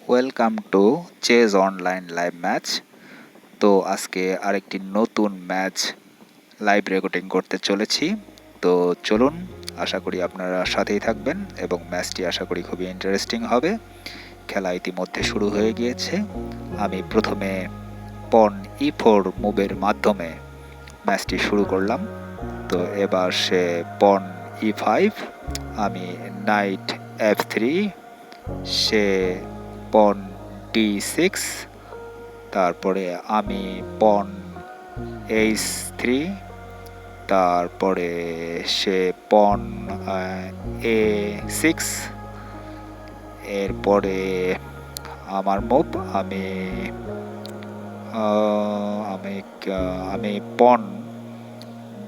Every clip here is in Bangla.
Welcome to chase online live match. তো আজকে আরেকটি নতুন ম্যাচ লাইভ রেকর্ডিং করতে চলেছি। তো চলুন, আশা করি আপনারা সাথেই থাকবেন এবং ম্যাচটি আশা করি খুবই ইন্টারেস্টিং হবে। খেলা ইতিমধ্যে শুরু হয়ে গিয়েছে। আমি প্রথমে পন E4 মুভের মাধ্যমে ম্যাচটি শুরু করলাম। তো এবার সে পন E5, আমি নাইট F3, সে পন D6, তারপরে আমি পন H3, তারপরে সে পন A6, এরপরে আমার মুভ, আমি আমি আমি পন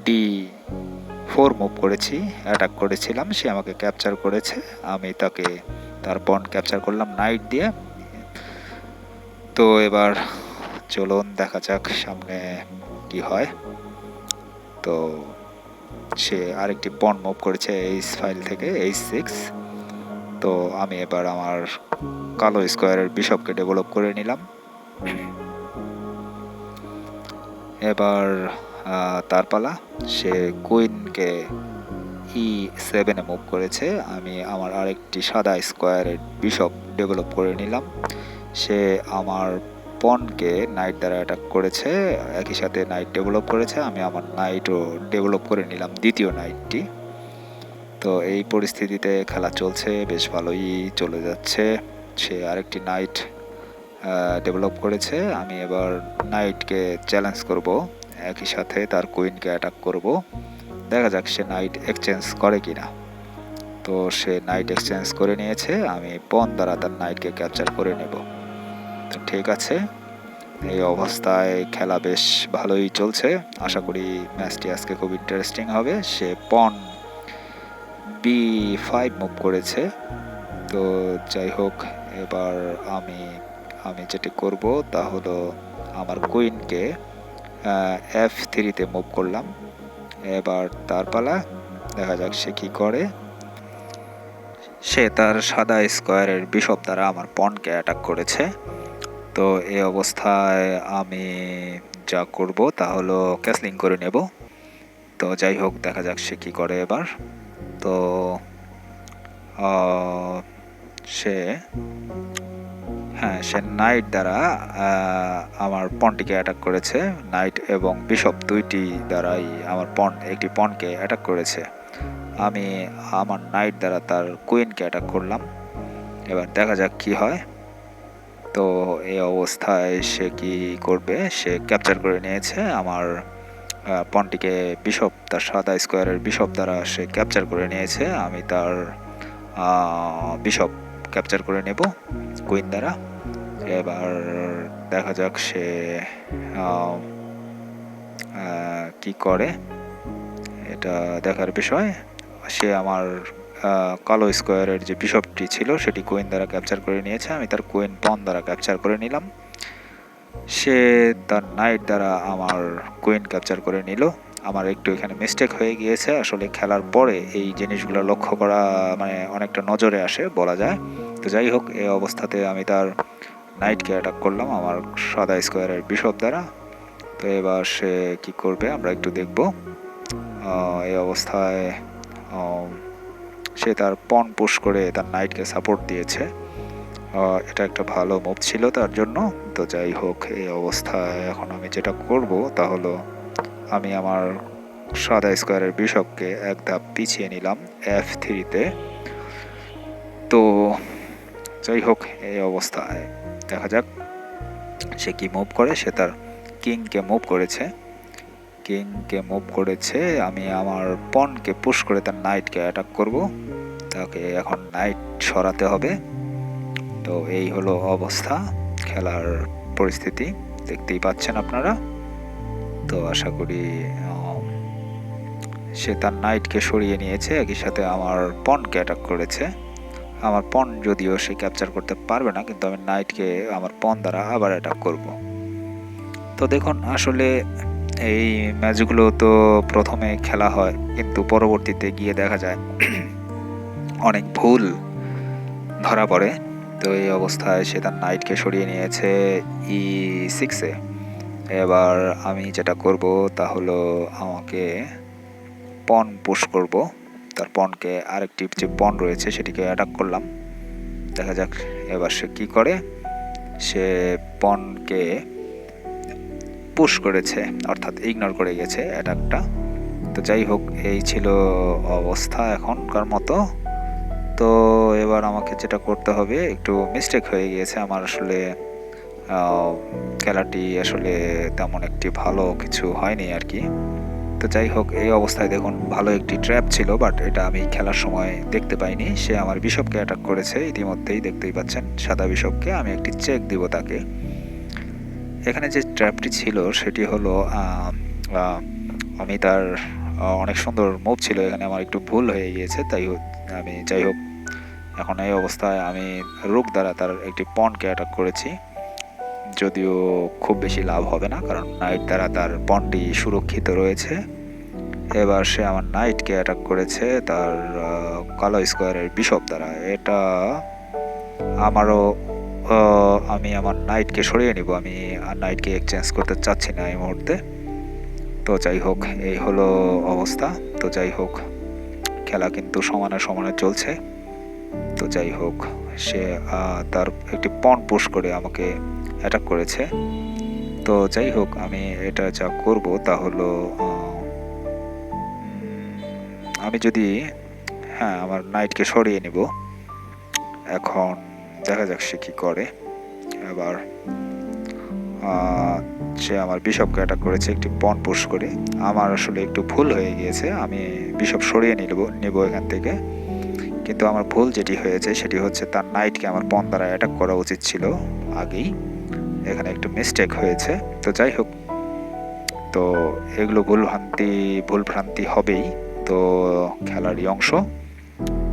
D4 মুভ করেছি, অ্যাটাক করেছিলাম, সে আমাকে ক্যাপচার করেছে, আমি তাকে তার পন ক্যাপচার করলাম নাইট দিয়ে। তো এবার চলুন দেখা যাক সামনে কি হয়। তো সে আরেকটি পন মুভ করেছে H5 থেকে H6। তো আমি এবার আমার কালো স্কোয়ারের বিশপকে ডেভেলপ করে নিলাম। এবার তার পালা, সে কুইনকে E7 এ মুভ করেছে, আমি আমার আরেকটি সাদা স্কোয়ারের বিশপ ডেভেলপ করে নিলাম। সে আমার পনকে নাইট দ্বারা অ্যাটাক করেছে, একই সাথে নাইট ডেভেলপ করেছে, আমি আমার নাইটও ডেভেলপ করে নিলাম, দ্বিতীয় নাইটটি। তো এই পরিস্থিতিতে খেলা চলছে, বেশ ভালোই চলে যাচ্ছে। সে আরেকটি নাইট ডেভেলপ করেছে, আমি এবার নাইটকে চ্যালেঞ্জ করব, একই সাথে তার কুইনকে অ্যাটাক করব। দেখা যাক সে নাইট এক্সচেঞ্জ করে কিনা। তো সে নাইট এক্সচেঞ্জ করে নিয়েছে, আমি পন দ্বারা তার নাইটকে ক্যাপচার করে নেব। তো ঠিক আছে, এই অবস্থায় খেলা বেশ ভালোই চলছে, আশা করি ম্যাচটি আজকে খুব ইন্টারেস্টিং হবে। সে পন B5 মুভ করেছে। তো যাই হোক, এবার আমি যেটি করব তা হলো আমার কুইনকে F3-তে মুভ করলাম। এবার তার পালা, দেখা যাক সে কি করে। সে তার সাদা স্কোয়ারের বিশপ দ্বারা আমার পনকে অ্যাটাক করেছে। তো এই অবস্থায় আমি যা করব তা হলো ক্যাসলিং করে নেব। তো যাই হোক, দেখা যাক সে কি করে এবার। তো সে নাইট দ্বারা আমার পনটিকে অ্যাটাক করেছে, নাইট এবং বিশপ দুইটি দ্বারাই আমার একটি পনকে অ্যাটাক করেছে। আমি আমার নাইট দ্বারা তার কুইনকে অ্যাটাক করলাম। এবার দেখা যাক কি হয়। তো এই অবস্থায় সে কি করবে, সে ক্যাপচার করে নিয়েছে আমার পনটিকে, বিশপ, তার সাদা স্কোয়ারের বিশপ দ্বারা সে ক্যাপচার করে নিয়েছে, আমি তার বিশপ ক্যাপচার করে নেব কুইন দ্বারা। এবার দেখা যাক সে কি করে, এটা দেখার বিষয়। সে আমার কালো স্কোয়ারের যে বিশপটি ছিল সেটি কুইন দ্বারা ক্যাপচার করে নিয়েছে, আমি তার কুইন পন দ্বারা ক্যাপচার করে নিলাম। সে তার নাইট দ্বারা আমার কুইন ক্যাপচার করে নিল। আমার একটু এখানে মিস্টেক হয়ে গিয়েছে, আসলে খেলার পরে এই জিনিসগুলো লক্ষ্য করা মানে অনেকটা নজরে আসে বলা যায়। তো যাই হোক, এই অবস্থাতে আমি তার নাইটকে অ্যাটাক করলাম আমার সাদা স্কোয়ারের বিশপ দ্বারা। তো এবার সে কি করবে আমরা একটু দেখব। এই অবস্থায় সে তার পন পুশ করে তার নাইটকে সাপোর্ট দিয়েছে, এটা একটা ভালো মুভ ছিল তার জন্য। তো যাই হোক, এই অবস্থায় এখন আমি যেটা করব তা হলো আমি আমার সাদা স্কোয়ারের বিশপকে এক ধাপ পিছিয়ে নিলাম F3-তে। তো যাই হোক, এই অবস্থায় দেখা যাক সে কি মুভ করে। সে তার কিংকে মুভ করেছে, আমি আমার পনকে পুশ করে তার নাইটকে অ্যাটাক করব, তাকে এখন নাইট সরাতে হবে। তো এই হলো অবস্থা, খেলার পরিস্থিতি দেখতেই পাচ্ছেন আপনারা। তো আশা করি সে তার নাইটকে সরিয়ে নিয়েছে, একই সাথে আমার পনকে অ্যাটাক করেছে। আমার পন যদিও সে ক্যাপচার করতে পারবে না, কিন্তু আমি নাইটকে আমার পন দ্বারা আবার অ্যাটাক করব। তো দেখুন, আসলে এই ম্যাচগুলো তো প্রথমে খেলা হয়, কিন্তু পরবর্তীতে গিয়ে দেখা যায় অনেক ভুল ধরা পড়ে। তো এই অবস্থায় সে তার নাইটকে সরিয়ে নিয়েছে E6-এ। এবার আমি যেটা করব তা হলো আমাকে পন পুশ করব, তার পনকে আরেকটি যে পন রয়েছে সেটিকে অ্যাটাক করলাম। দেখা যাক এবার সে কি করে। সে পনকে পুশ করেছে, অর্থাৎ ইগনোর করে গেছে অ্যাটাকটা। তো যাই হোক, এই ছিল অবস্থা এখনকার মতো। তো এবার আমাকে যেটা করতে হবে, একটু মিস্টেক হয়ে গিয়েছে আমার, আসলে খেলাটি আসলে তেমন একটি ভালো কিছু হয়নি আর কি। তো যাই হোক, এই অবস্থায় দেখুন ভালো একটি ট্র্যাপ ছিল, বাট এটা আমি খেলার সময় দেখতে পাইনি। সে আমার বিশপকে অ্যাটাক করেছে, ইতিমধ্যেই দেখতেই পাচ্ছেন সাদা বিশপকে। আমি একটি চেক দিব তাকে। এখানে যে ট্র্যাপটি ছিল সেটি হলো আমি তার অনেক সুন্দর মুভ ছিল, এখানে আমার একটু ভুল হয়ে গিয়েছে, তাই আমি যাই হোক এখন এই অবস্থায় আমি রুক দ্বারা তার একটি পনকে অ্যাটাক করেছি, যদিও খুব বেশি লাভ হবে না, কারণ নাইট দ্বারা তার পনটি সুরক্ষিত রয়েছে। এবার সে আমার নাইটকে অ্যাটাক করেছে তার কালো স্কোয়ারের বিশপ দ্বারা। এটা আমারও আমি আমার নাইটকে সরিয়ে নিব, আমি আর নাইটকে এক্সচেঞ্জ করতে চাচ্ছি না এই মুহূর্তে। তো যাই হোক, এই হলো অবস্থা। তো যাই হোক, খেলা কিন্তু সমানে সমানে চলছে। তো যাই হোক, সে তার একটি পন পুশ করে আমাকে অ্যাটাক করেছে। তো যাই হোক, আমি এটা যা করব তা হলো আমি যদি আমার নাইটকে সরিয়ে নিব। এখন দেখা যাক সে কি করে। এবার সে আমার বিশপকে অ্যাটাক করেছে একটি পন পুশ করে। আমার আসলে একটু ভুল হয়ে গিয়েছে, আমি বিশপ সরিয়ে নিব এখান থেকে। কিন্তু আমার ভুল যেটি হয়েছে সেটি হচ্ছে তার নাইটকে আমার পন দ্বারা অ্যাটাক করা উচিত ছিল আগেই, এখানে একটু মিস্টেক হয়েছে। তো যাই হোক, তো এগুলো ভুলভ্রান্তি হবেই, তো খেলারই অংশ।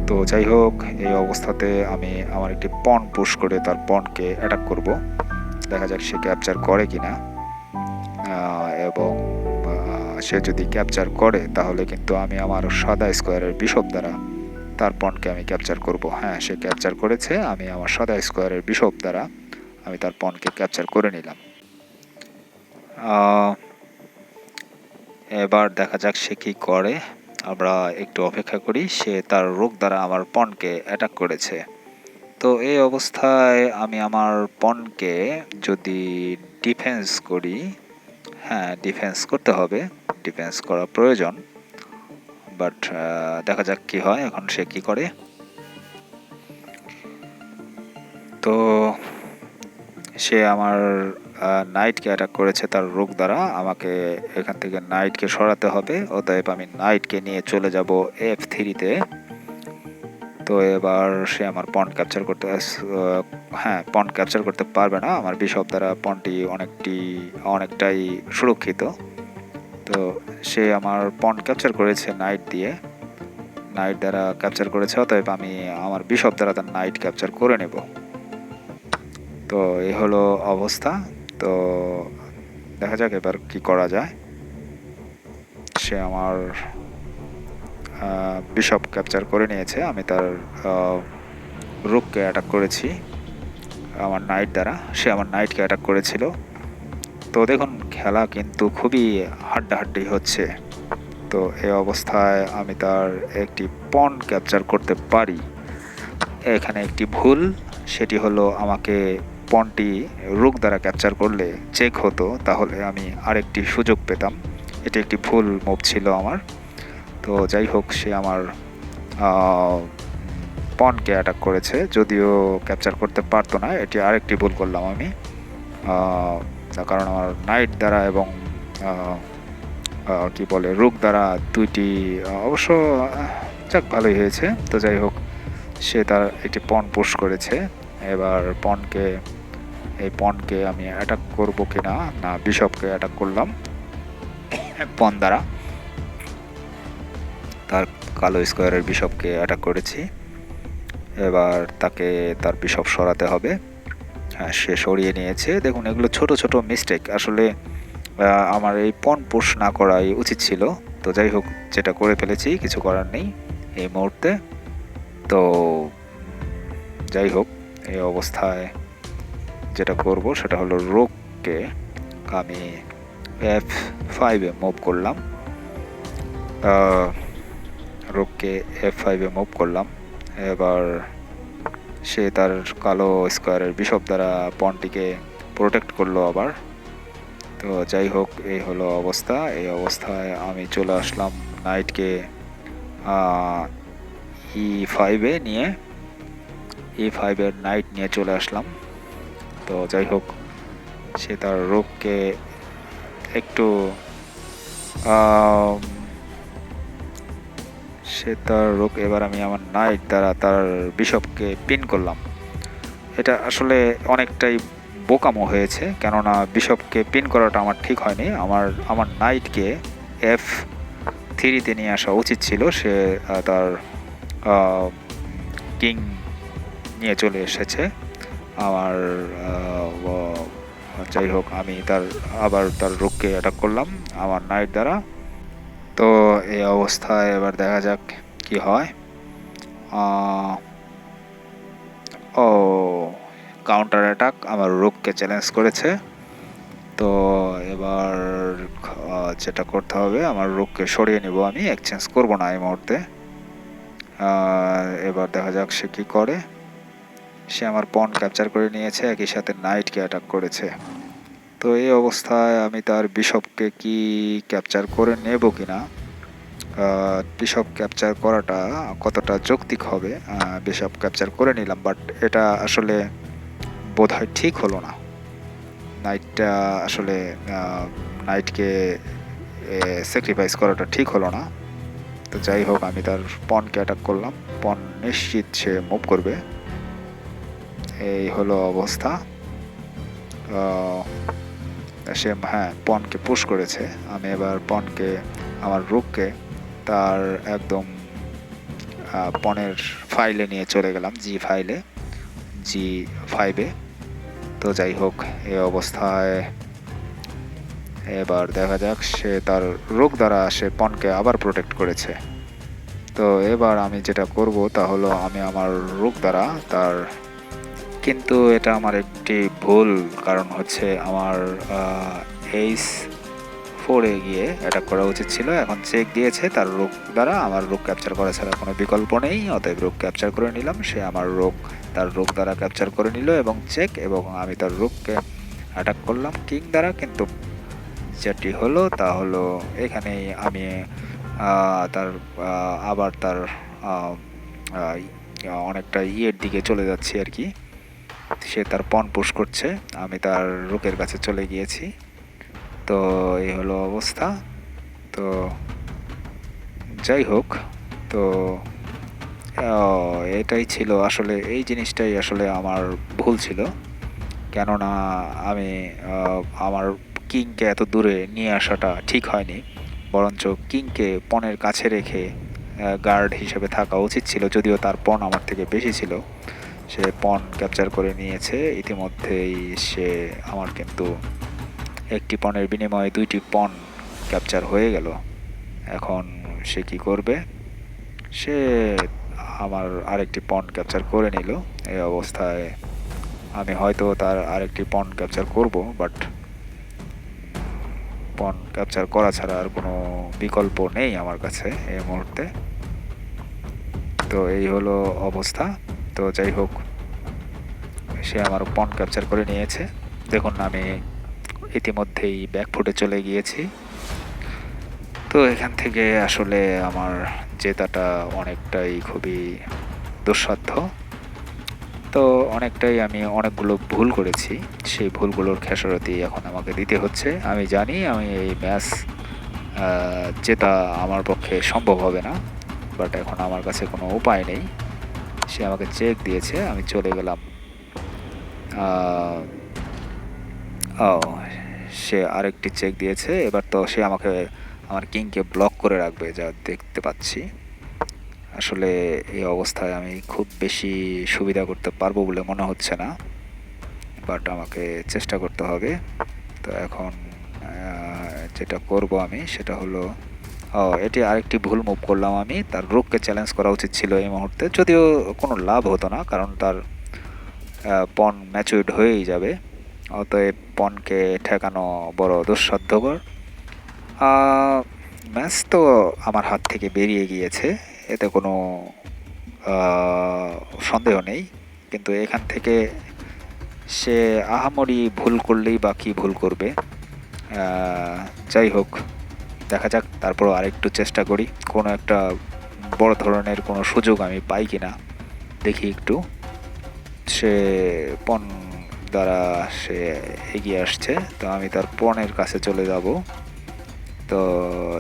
তো যাই হোক, এই অবস্থাতে আমি আমার একটি পন পুশ করে তার পনকে অ্যাটাক করব। দেখা যাক সে ক্যাপচার করে কিনা, এবং সে যদি ক্যাপচার করে তাহলে কিন্তু আমি আমার সাদা স্কোয়ারের বিশপ দ্বারা তার পনকে আমি ক্যাপচার করব। হ্যাঁ, সে ক্যাপচার করেছে, আমি আমার সাদা স্কোয়ারের বিশপ দ্বারা আমি তার পনকে ক্যাপচার করে নিলাম। এবার দেখা যাক সে কি করে, আমরা একটু অপেক্ষা করি। সে তার রুক দ্বারা আমার পনকে অ্যাটাক করেছে। তো এই অবস্থায় আমি আমার পনকে যদি ডিফেন্স করি, ডিফেন্স করতে হবে, ডিফেন্স করা প্রয়োজন, বাট দেখা যাক কি হয় এখন সে কি করে। তো সে আমার নাইটকে অ্যাটাক করেছে তার রুক দ্বারা, আমাকে এখান থেকে নাইটকে সরাতে হবে, অতএব আমি নাইটকে নিয়ে চলে যাব F3-তে। তো এবার সে আমার পয়েন্ট ক্যাপচার করতে পারবে না, আমার বিশপ দ্বারা পয়েন্টটি অনেকটাই সুরক্ষিত। তো সে আমার পয়েন্ট ক্যাপচার করেছে নাইট দ্বারা ক্যাপচার করেছে, অতএব আমি আমার বিশপ দ্বারা তার নাইট ক্যাপচার করে নেব। তো এই হলো অবস্থা। তো দেখা যাক এবার কি করা যায়। সে আমার বিশপ ক্যাপচার করে নিয়েছে, আমি তার রুককে অ্যাটাক করেছি আমার নাইট দ্বারা, সে আমার নাইটকে অ্যাটাক করেছিল। তো দেখুন, খেলা কিন্তু খুবই হাড্ডাহাড্ডি হচ্ছে। তো এই অবস্থায় আমি তার একটি পন ক্যাপচার করতে পারি। এখানে একটি ভুল, সেটি হলো আমাকে পনটি রুক দ্বারা ক্যাপচার করলে চেক হতো, তাহলে আমি আরেকটি সুযোগ পেতাম। এটি একটি ভুল মুভ ছিল আমার। তো যাই হোক, সে আমার পনকে অ্যাটাক করেছে, যদিও ক্যাপচার করতে পারতো না, এটি আরেকটি ভুল করলাম আমি, কারণ আমার নাইট দ্বারা এবং রুক দ্বারা দুইটি অবশ্য যাক ভালোই হয়েছে। তো যাই হোক, সে তার একটি পন পুশ করেছে। এবার এই পনকে আমি অ্যাটাক করব কিনা, না বিশপকে অ্যাটাক করলাম পন দ্বারা, তার কালো স্কোয়ারের বিশপকে অ্যাটাক করেছি। এবার তাকে তার বিশপ সরাতে হবে। সে সরিয়ে নিয়েছে। দেখুন, এগুলো ছোট ছোট মিস্টেক, আসলে আমার এই পন পুশ না করাই উচিত ছিল। তো যাই হোক, যেটা করে ফেলেছি, কিছু করার নেই এই মুহূর্তে। তো যাই হোক, এই অবস্থায় যেটা করব সেটা হলো রোককে আমি F5-এ মুভ করলাম, রোককে F5-এ মুভ করলাম। এবার সে তার কালো স্কোয়ারের বিশপ দ্বারা পনটিকে প্রোটেক্ট করলো আবার। তো যাই হোক, এই হলো অবস্থা। এই অবস্থায় আমি চলে আসলাম নাইটকে E5-এ নিয়ে, E5-এর নাইট নিয়ে চলে আসলাম। তো যাই হোক, সে তার রোককে একটু এবার আমি আমার নাইট দ্বারা তার বিশপকে পিন করলাম। এটা আসলে অনেকটাই বোকামো হয়েছে, কেননা বিশপকে পিন করাটা আমার ঠিক হয়নি। আমার নাইটকে F3-তে নিয়ে আসা উচিত ছিল। সে তার কিং নিয়ে চলে এসেছে আমার। যাই হোক, আমি আবার তার রুককে অ্যাটাক করলাম আমার নাইট দ্বারা। তো এই অবস্থায় এবার দেখা যাক কি হয়। ও, কাউন্টার অ্যাটাক আমার রুককে চ্যালেঞ্জ করেছে। তো এবার যেটা করতে হবে, আমার রুককে সরিয়ে নিব, আমি এক্সচেঞ্জ করব না এই মুহূর্তে। এবার দেখা যাক সে কি করে। সে আমার পন ক্যাপচার করে নিয়েছে, একই সাথে নাইটকে অ্যাটাক করেছে। তো এই অবস্থায় আমি তার বিশপকে কি ক্যাপচার করে নেব কিনা, বিশপ ক্যাপচার করাটা কতটা যৌক্তিক হবে। বিশপ ক্যাপচার করে নিলাম, বাট এটা আসলে বোধহয় ঠিক হলো না। নাইটকে স্যাক্রিফাইস করাটা ঠিক হলো না। তো যাই হোক, আমি তার পনকে অ্যাটাক করলাম। পন নিশ্চিত সে মুভ করবে। এই হলো অবস্থা। সে পনকে পুশ করেছে। আমি এবার আমার রুককে তার একদম পনের ফাইলে নিয়ে চলে গেলাম, G5-এ। তো যাই হোক, এই অবস্থায় এবার দেখা যাক সে তার রুক দ্বারা সে পনকে আবার প্রোটেক্ট করেছে। তো এবার আমি যেটা করব তা হলো আমি আমার রুক দ্বারা কিন্তু এটা আমার একটি ভুল, কারণ হচ্ছে আমার H4-এ গিয়ে অ্যাটাক করা উচিত ছিল। এখন চেক দিয়েছে, তার রুক দ্বারা আমার রুক ক্যাপচার করা ছাড়া কোনো বিকল্প নেই, অতএব রুক ক্যাপচার করে নিলাম। সে আমার তার রুক দ্বারা ক্যাপচার করে নিল এবং চেক, এবং আমি তার রুককে অ্যাটাক করলাম কিং দ্বারা। কিন্তু যেটি হলো তা হলো এখানেই আমি আবার তার অনেকটা ইয়ের দিকে চলে যাচ্ছি আর কি। সে তার পন পুশ করছে, আমি তার রুকের কাছে চলে গিয়েছি। তো এই হলো অবস্থা। তো যাই হোক, তো এটাই ছিল আসলে, এই জিনিসটাই আসলে আমার ভুল ছিল, কেননা আমি আমার কিংকে এত দূরে নিয়ে আসাটা ঠিক হয়নি। বরঞ্চ কিংকে পনের কাছে রেখে গার্ড হিসেবে থাকা উচিত ছিল, যদিও তার পন আমার থেকে বেশি ছিল। সে পন ক্যাপচার করে নিয়েছে ইতিমধ্যেই। সে আমার কিন্তু একটি পনের বিনিময়ে 2টি পন ক্যাপচার হয়ে গেল। এখন সে কি করবে? সে আমার আরেকটি পন ক্যাপচার করে নিল। এই অবস্থায় আমি হয়তো তার আরেকটি পন ক্যাপচার করব, বাট পন ক্যাপচার করা ছাড়া আর কোনো বিকল্প নেই আমার কাছে এই মুহূর্তে। তো এই হলো অবস্থা। তো যাই হোক, সে আমার পন ক্যাপচার করে নিয়েছে। দেখুন, আমি ইতিমধ্যেই ব্যাকফুটে চলে গিয়েছি। তো এখান থেকে আসলে আমার জেতাটা অনেকটাই খুবই দুঃসাধ্য। তো আমি অনেকগুলো ভুল করেছি, সেই ভুলগুলোর খেসারতি এখন আমাকে দিতে হচ্ছে। আমি জানি আমি এই ম্যাচ জেতা আমার পক্ষে সম্ভব হবে না, বাট এখন আমার কাছে কোনো উপায় নেই। সে আমাকে চেক দিয়েছে, আমি চলে গেলাম। সে আরেকটি চেক দিয়েছে। এবার তো সে আমাকে আমার কিংকে ব্লক করে রাখবে, যা দেখতে পাচ্ছি। আসলে এই অবস্থায় আমি খুব বেশি সুবিধা করতে পারবো বলে মনে হচ্ছে না, বাট আমাকে চেষ্টা করতে হবে। তো এখন যেটা করব আমি সেটা হলো, এটি আরেকটি ভুল মুভ করলাম আমি। তার রুককে চ্যালেঞ্জ করা উচিত ছিল এই মুহূর্তে, যদিও কোনো লাভ হতো না, কারণ পণ ম্যাচুরড হয়েই যাবে। অতএব পণকে ঠেকানো বড় দুঃসাধ্যকর। ম্যাচ তো আমার হাত থেকে বেরিয়ে গিয়েছে, এতে কোনো সন্দেহ নেই, কিন্তু এখান থেকে সে আহামরি ভুল করলেই বা কী ভুল করবে। যাই হোক, দেখা যাক, তারপরও আরেকটু চেষ্টা করি, কোনো একটা বড় ধরনের কোনো সুযোগ আমি পাই কিনা দেখি একটু। সে পণ দ্বারা সে এগিয়ে আসছে, তো আমি তার পণের কাছে চলে যাব। তো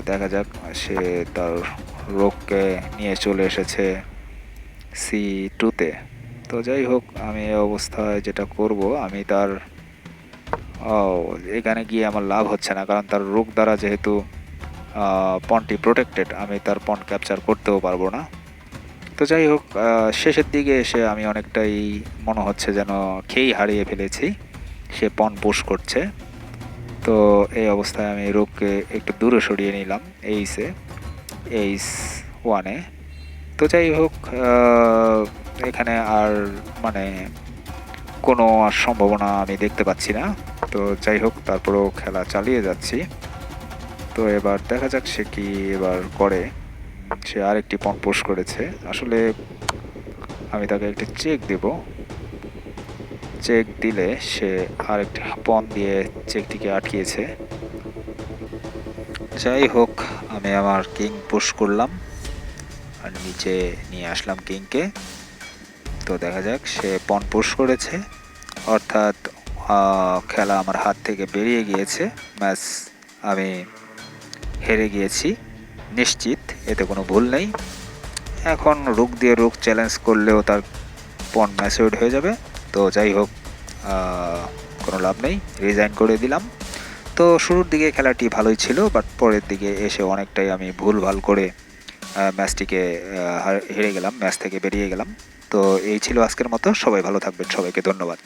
দেখা যাক, সে তার রোগকে নিয়ে চলে এসেছে C2-তে। তো যাই হোক, আমি এই অবস্থায় যেটা করব, আমি তার এখানে গিয়ে আমার লাভ হচ্ছে না, কারণ তার রোগ দ্বারা যেহেতু পণটি প্রোটেক্টেড, আমি তার পণ ক্যাপচার করতেও পারবো না। তো যাই হোক, শেষের দিকে এসে আমি অনেকটাই মনে হচ্ছে যেন খেই হারিয়ে ফেলেছি। সে পণ পুশ করছে, তো এই অবস্থায় আমি রোগকে একটু দূরে সরিয়ে নিলাম H1-এ। তো যাই হোক, এখানে আর মানে কোনো আর সম্ভাবনা আমি দেখতে পাচ্ছি না। তো যাই হোক, তারপরেও খেলা চালিয়ে যাচ্ছি। তো এবার দেখা যাক সে কি এবার করে। সে আরেকটি পণ পুশ করেছে। আসলে আমি তাকে একটি চেক দেব, চেক দিলে সে আরেকটি পণ দিয়ে চেকটিকে আটকিয়েছে। যাই হোক, আমি আমার কিং পুশ করলাম আর নিচে নিয়ে আসলাম কিংকে। তো দেখা যাক, সে পণ পুশ করেছে, অর্থাৎ খেলা আমার হাত থেকে বেরিয়ে গিয়েছে। ম্যাচ আমি হেরে গিয়েছি নিশ্চিত, এতে কোনো ভুল নেই। এখন রুক দিয়ে রুক চ্যালেঞ্জ করলেও তার পণ ম্যাচিউরড হয়ে যাবে। তো যাই হোক, কোনো লাভ নেই, রিজাইন করে দিলাম। তো শুরুর দিকে খেলাটি ভালোই ছিল, বাট পরের দিকে এসে অনেকটাই আমি ভুলভাল করে ম্যাচটিকে হেরে গেলাম, ম্যাচ থেকে বেরিয়ে গেলাম। তো এই ছিল আজকের মতো। সবাই ভালো থাকবেন, সবাইকে ধন্যবাদ।